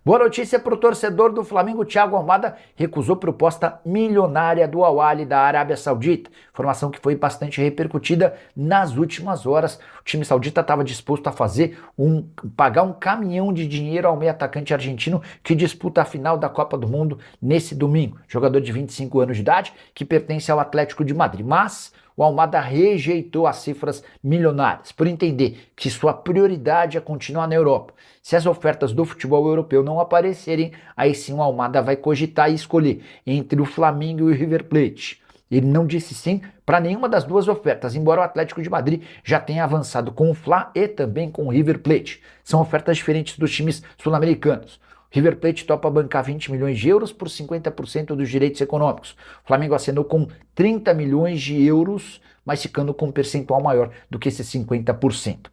Boa notícia para o torcedor do Flamengo. Thiago Almada recusou proposta milionária do Al Ahly da Arábia Saudita. Informação que foi bastante repercutida nas últimas horas. O time saudita estava disposto a pagar um caminhão de dinheiro ao meio atacante argentino que disputa a final da Copa do Mundo nesse domingo. Jogador de 25 anos de idade que pertence ao Atlético de Madrid. Mas o Almada rejeitou as cifras milionárias, por entender que sua prioridade é continuar na Europa. Se as ofertas do futebol europeu não aparecerem, aí sim o Almada vai cogitar e escolher entre o Flamengo e o River Plate. Ele não disse sim para nenhuma das duas ofertas, embora o Atlético de Madrid já tenha avançado com o Fla e também com o River Plate. São ofertas diferentes dos times sul-americanos. River Plate topa bancar 20 milhões de euros por 50% dos direitos econômicos. O Flamengo assinou com 30 milhões de euros, mas ficando com um percentual maior do que esses 50%.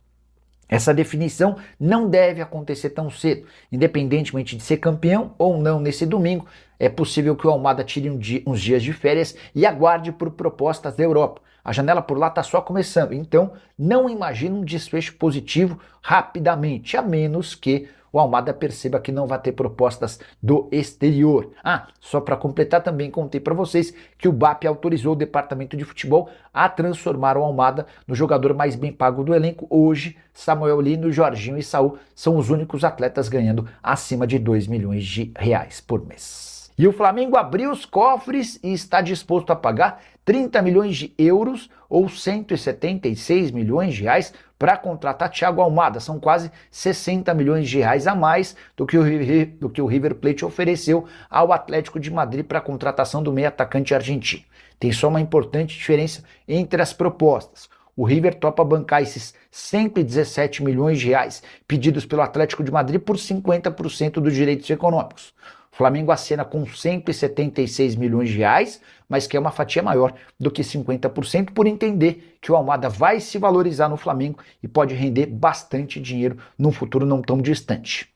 Essa definição não deve acontecer tão cedo. Independentemente de ser campeão ou não nesse domingo, é possível que o Almada tire uns dias de férias e aguarde por propostas da Europa. A janela por lá está só começando, então não imagine um desfecho positivo rapidamente, a menos que o Almada perceba que não vai ter propostas do exterior. Só para completar também contei para vocês que o BAP autorizou o departamento de futebol a transformar o Almada no jogador mais bem pago do elenco. Hoje, Samuel Lino, Jorginho e Saul são os únicos atletas ganhando acima de 2 milhões de reais por mês. E o Flamengo abriu os cofres e está disposto a pagar 30 milhões de euros ou 176 milhões de reais para contratar Thiago Almada. São quase 60 milhões de reais a mais do que o River Plate ofereceu ao Atlético de Madrid para a contratação do meio atacante argentino. Tem só uma importante diferença entre as propostas. O River topa bancar esses 117 milhões de reais pedidos pelo Atlético de Madrid por 50% dos direitos econômicos. O Flamengo acena com 176 milhões de reais, mas quer uma fatia maior do que 50% por entender que o Almada vai se valorizar no Flamengo e pode render bastante dinheiro num futuro não tão distante.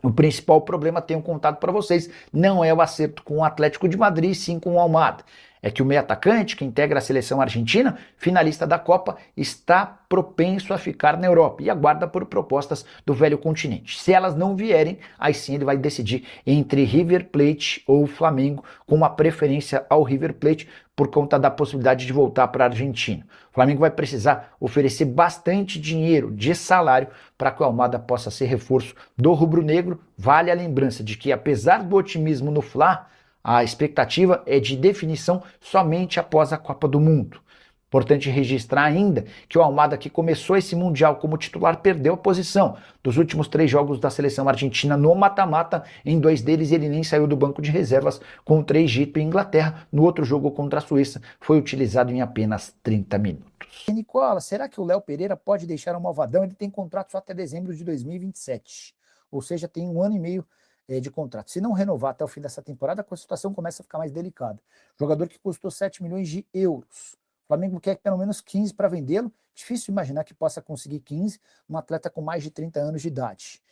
O principal problema, tenho contado para vocês, não é o acerto com o Atlético de Madrid, sim com o Almada. É que o meio atacante, que integra a seleção argentina, finalista da Copa, está propenso a ficar na Europa e aguarda por propostas do velho continente. Se elas não vierem, aí sim ele vai decidir entre River Plate ou Flamengo, com uma preferência ao River Plate por conta da possibilidade de voltar para a Argentina. O Flamengo vai precisar oferecer bastante dinheiro de salário para que o Almada possa ser reforço do rubro-negro. Vale a lembrança de que, apesar do otimismo no Fla, a expectativa é de definição somente após a Copa do Mundo. Importante registrar ainda que o Almada, que começou esse Mundial como titular, perdeu a posição. Dos últimos 3 jogos da seleção argentina no mata-mata, em 2 deles ele nem saiu do banco de reservas contra Egito e Inglaterra. No outro jogo contra a Suíça, foi utilizado em apenas 30 minutos. Nicola, será que o Léo Pereira pode deixar o Malvadão? Ele tem contrato só até dezembro de 2027, ou seja, tem 1 ano e meio de contrato. Se não renovar até o fim dessa temporada, a situação começa a ficar mais delicada. Jogador que custou 7 milhões de euros. O Flamengo quer pelo menos 15 para vendê-lo. Difícil imaginar que possa conseguir 15 um atleta com mais de 30 anos de idade.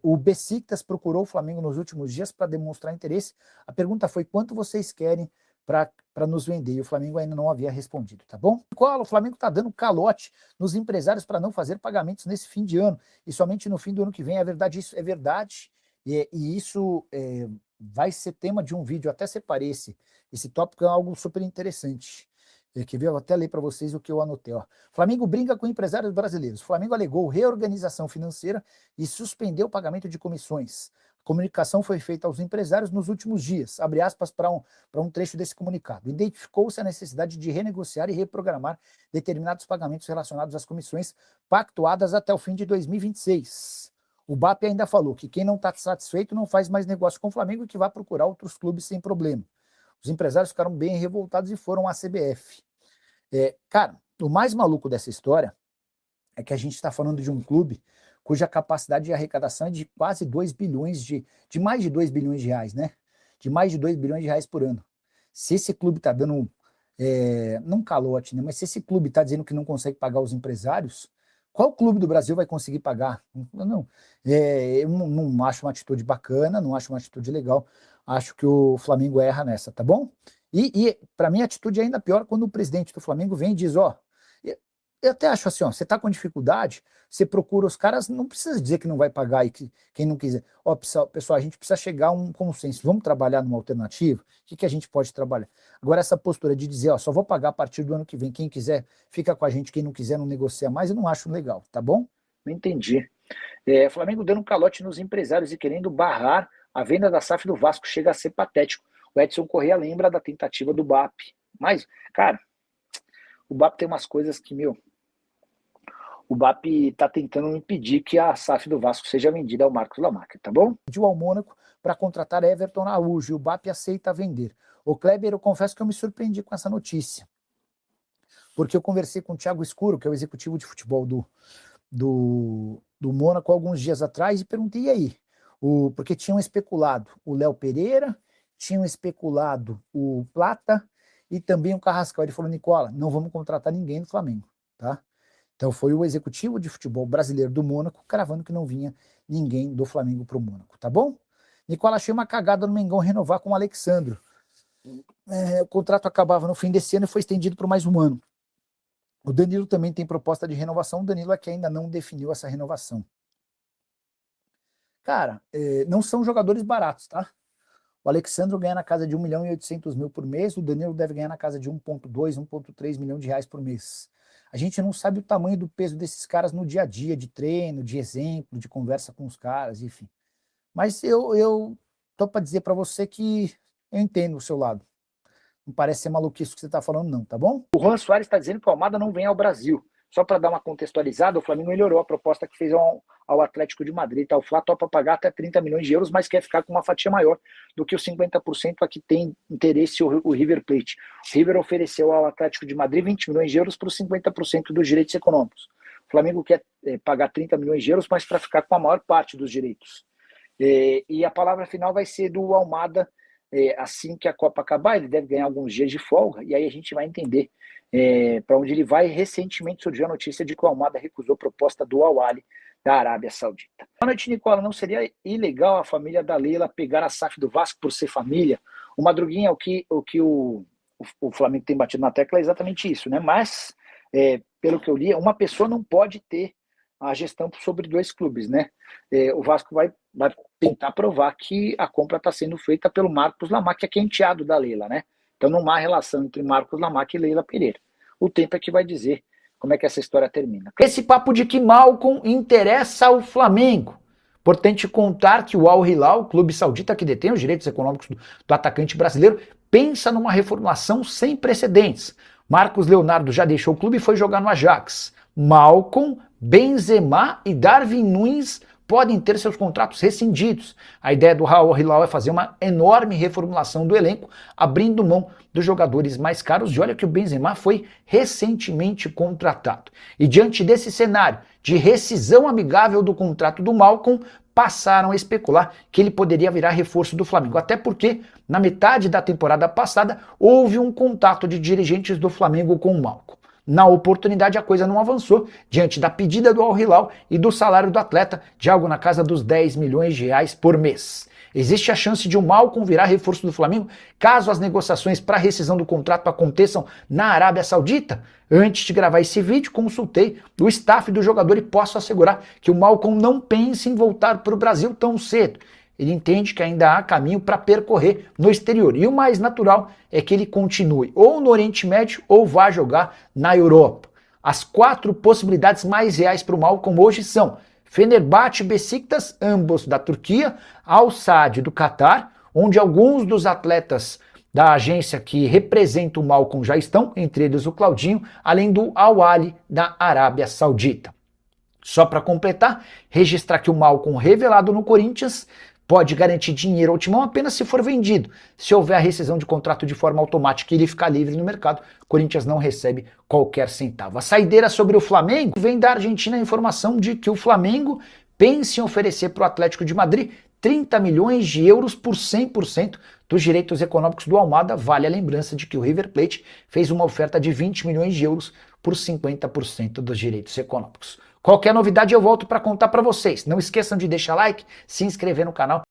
O Besiktas procurou o Flamengo nos últimos dias para demonstrar interesse. A pergunta foi: quanto vocês querem para nos vender? E o Flamengo ainda não havia respondido, tá bom? O Flamengo está dando calote nos empresários para não fazer pagamentos nesse fim de ano e somente no fim do ano que vem. É verdade, isso é verdade. E isso vai ser tema de um vídeo. Até separei esse tópico, é algo super interessante. Quer ver? Eu vou até ler para vocês o que eu anotei. Flamengo brinca com empresários brasileiros. O Flamengo alegou reorganização financeira e suspendeu o pagamento de comissões. A comunicação foi feita aos empresários nos últimos dias, abre aspas para um trecho desse comunicado. Identificou-se a necessidade de renegociar e reprogramar determinados pagamentos relacionados às comissões pactuadas até o fim de 2026. O BAP ainda falou que quem não está satisfeito não faz mais negócio com o Flamengo e que vai procurar outros clubes sem problema. Os empresários ficaram bem revoltados e foram à CBF. Cara, o mais maluco dessa história é que a gente está falando de um clube cuja capacidade de arrecadação é de quase 2 bilhões de mais de 2 bilhões de reais, né? De mais de 2 bilhões de reais por ano. Se esse clube está dando, não calote, né? Mas se esse clube está dizendo que não consegue pagar os empresários, qual clube do Brasil vai conseguir pagar? Não, eu não acho uma atitude bacana, não acho uma atitude legal. Acho que o Flamengo erra nessa, tá bom? E para mim a atitude é ainda pior quando o presidente do Flamengo vem e diz: eu até acho assim, ó, você está com dificuldade, você procura os caras, não precisa dizer que não vai pagar e que quem não quiser. Ó, pessoal, a gente precisa chegar a um consenso. Vamos trabalhar numa alternativa? O que a gente pode trabalhar? Agora, essa postura de dizer, ó, só vou pagar a partir do ano que vem. Quem quiser, fica com a gente. Quem não quiser, não negocia mais. Eu não acho legal, tá bom? Não entendi. Flamengo dando um calote nos empresários e querendo barrar a venda da SAF do Vasco. Chega a ser patético. O Edson Corrêa lembra da tentativa do BAP. Mas, cara, o BAP tem umas coisas que, o BAP está tentando impedir que a SAF do Vasco seja vendida ao Marcos Lamarca, tá bom? Pediu ao Mônaco para contratar Everton Araújo e o BAP aceita vender. O Kleber, eu confesso que eu me surpreendi com essa notícia, porque eu conversei com o Thiago Escuro, que é o executivo de futebol do Mônaco, alguns dias atrás, e perguntei, e aí? Porque tinham especulado o Léo Pereira, tinham especulado o Plata e também o Carrascal. Ele falou, Nicola, não vamos contratar ninguém do Flamengo, tá? Então foi o executivo de futebol brasileiro do Mônaco cravando que não vinha ninguém do Flamengo para o Mônaco, tá bom? Nicola, achei uma cagada no Mengão renovar com o Alexandro. O contrato acabava no fim desse ano e foi estendido por mais um ano. O Danilo também tem proposta de renovação, o Danilo é que ainda não definiu essa renovação. Cara, não são jogadores baratos, tá? O Alexandro ganha na casa de 1.800.000 por mês, o Danilo deve ganhar na casa de 1,2, 1,3 milhão de reais por mês. A gente não sabe o tamanho do peso desses caras no dia a dia, de treino, de exemplo, de conversa com os caras, enfim. Mas eu tô para dizer para você que eu entendo o seu lado. Não parece ser maluquice o que você está falando não, tá bom? O Juan Soares está dizendo que o Almada não vem ao Brasil. Só para dar uma contextualizada, o Flamengo melhorou a proposta que fez ao Atlético de Madrid. Tá? O Flá topa pagar até 30 milhões de euros, mas quer ficar com uma fatia maior do que os 50% a que tem interesse o River Plate. O River ofereceu ao Atlético de Madrid 20 milhões de euros para os 50% dos direitos econômicos. O Flamengo quer pagar 30 milhões de euros, mas para ficar com a maior parte dos direitos. E a palavra final vai ser do Almada. Assim que a Copa acabar, ele deve ganhar alguns dias de folga, e aí a gente vai entender para onde ele vai. Recentemente surgiu a notícia de que o Almada recusou a proposta do Al Ahly da Arábia Saudita. Boa noite, Nicola. Não seria ilegal a família da Leila pegar a SAF do Vasco por ser família? O Madruguinha, o que o Flamengo tem batido na tecla é exatamente isso, né? Mas, pelo que eu li, uma pessoa não pode ter a gestão sobre dois clubes, né? O Vasco vai tentar provar que a compra está sendo feita pelo Marcos Lamarca, que é enteado da Leila, né? Então não há relação entre Marcos Lamarca e Leila Pereira. O tempo é que vai dizer como é que essa história termina. Esse papo de que Malcom interessa ao Flamengo. Importante contar que o Al Hilal, o clube saudita que detém os direitos econômicos do atacante brasileiro, pensa numa reformulação sem precedentes. Marcos Leonardo já deixou o clube e foi jogar no Ajax. Malcom, Benzema e Darwin Núñez podem ter seus contratos rescindidos. A ideia do Al Hilal é fazer uma enorme reformulação do elenco, abrindo mão dos jogadores mais caros, e olha que o Benzema foi recentemente contratado. E diante desse cenário de rescisão amigável do contrato do Malcom, passaram a especular que ele poderia virar reforço do Flamengo, até porque na metade da temporada passada houve um contato de dirigentes do Flamengo com o Malcom. Na oportunidade, a coisa não avançou diante da pedida do Al Hilal e do salário do atleta de algo na casa dos 10 milhões de reais por mês. Existe a chance de o Malcom virar reforço do Flamengo caso as negociações para rescisão do contrato aconteçam na Arábia Saudita? Antes de gravar esse vídeo, consultei o staff do jogador e posso assegurar que o Malcom não pensa em voltar para o Brasil tão cedo. Ele entende que ainda há caminho para percorrer no exterior. E o mais natural é que ele continue ou no Oriente Médio ou vá jogar na Europa. As 4 possibilidades mais reais para o Malcom hoje são Fenerbahçe e Besiktas, ambos da Turquia, Al Sadd do Catar, onde alguns dos atletas da agência que representa o Malcom já estão, entre eles o Claudinho, além do Al Ahly da Arábia Saudita. Só para completar, registrar que o Malcom revelado no Corinthians pode garantir dinheiro ao timão apenas se for vendido. Se houver a rescisão de contrato de forma automática e ele ficar livre no mercado, o Corinthians não recebe qualquer centavo. A saideira sobre o Flamengo vem da Argentina a informação de que o Flamengo pensa em oferecer para o Atlético de Madrid 30 milhões de euros por 100% dos direitos econômicos do Almada. Vale a lembrança de que o River Plate fez uma oferta de 20 milhões de euros por 50% dos direitos econômicos. Qualquer novidade eu volto para contar para vocês. Não esqueçam de deixar like, se inscrever no canal